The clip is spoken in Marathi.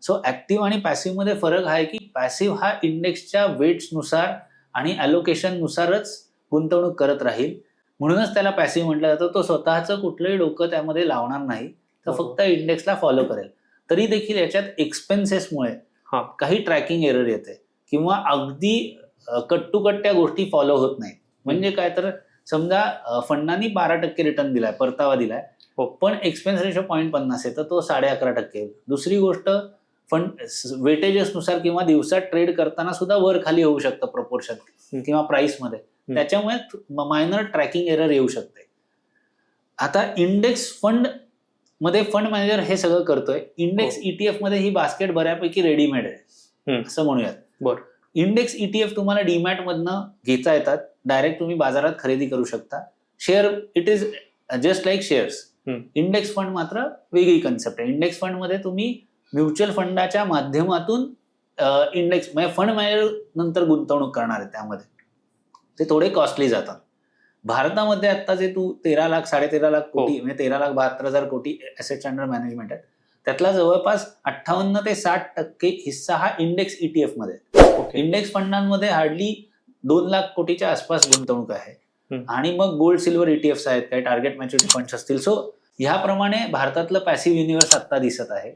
सो ऍक्टिव्ह आणि पॅसिव्ह मध्ये फरक आहे की पॅसिव्ह हा इंडेक्सच्या वेट्सनुसार आणि अलोकेशन नुसारच गुंतवणूक करत राहील, म्हणूनच त्याला पॅसिव्ह म्हटलं जातं. तो स्वतःचं कुठलंही डोकं त्यामध्ये लावणार नाही, तर फक्त इंडेक्सला फॉलो करेल. तरी देखील याच्यात एक्सपेन्सेसमुळे काही ट्रॅकिंग एरर येते किंवा अगदी कट टू कट त्या गोष्टी फॉलो होत नाही. म्हणजे काय, तर समजा फंडांनी 12% रिटर्न दिलाय, परतावा दिलाय, पण एक्सपेन्स रेशो 0.50 आहे, तर तो 11.5% येईल. दुसरी गोष्ट, फंड वेटेजेस नुसार किंवा दिवसात ट्रेड करताना सुद्धा वर खाली होऊ शकतं प्रपोर्शन किंवा प्राइस मध्ये, त्याच्यामुळे मायनर ट्रॅकिंग एरर येऊ शकते. आता इंडेक्स फंड मध्ये फंड मॅनेजर हे सगळं करतोय. इंडेक्स ईटीएफ मध्ये ही बास्केट बऱ्यापैकी रेडीमेड आहे असं म्हणूयात. इंडेक्स ईटीएफ तुम्हाला डीमॅट मधनं घेता येतात, डायरेक्ट तुम्ही बाजारात खरेदी करू शकता. Share, it is just like shares. Index fund मात्र वेगळी कन्सेप्ट आहे. इंडेक्स फंड मध्ये तुम्ही म्युच्युअल फंडाच्या माध्यमातून इंडेक्स म्हणजे फंड मॅनेजर नंतर गुंतवणूक करणार आहे, त्यामध्ये ते थोडे कॉस्टली जातात. भारतामध्ये आता जे 13 लाख 13.5 लाख कोटी म्हणजे 13,72,000 कोटी ऍसेट्स अंडर मॅनेजमेंट आहेत, त्यातला जवळपास 58 ते 60% हिस्सा हा इंडेक्स ईटीएफ मध्ये. इंडेक्स फंडांमध्ये हार्डली 2 लाख कोटीच्या आसपास गुंतवणूक आहे. आणि मग गोल्ड सिल्वर ईटीएफ आहेत, काही टार्गेट मॅच्युरिटी फंड्स असतील. सो ह्याप्रमाणे भारतातलं पॅसिव्ह युनिव्हर्स आता दिसत आहे.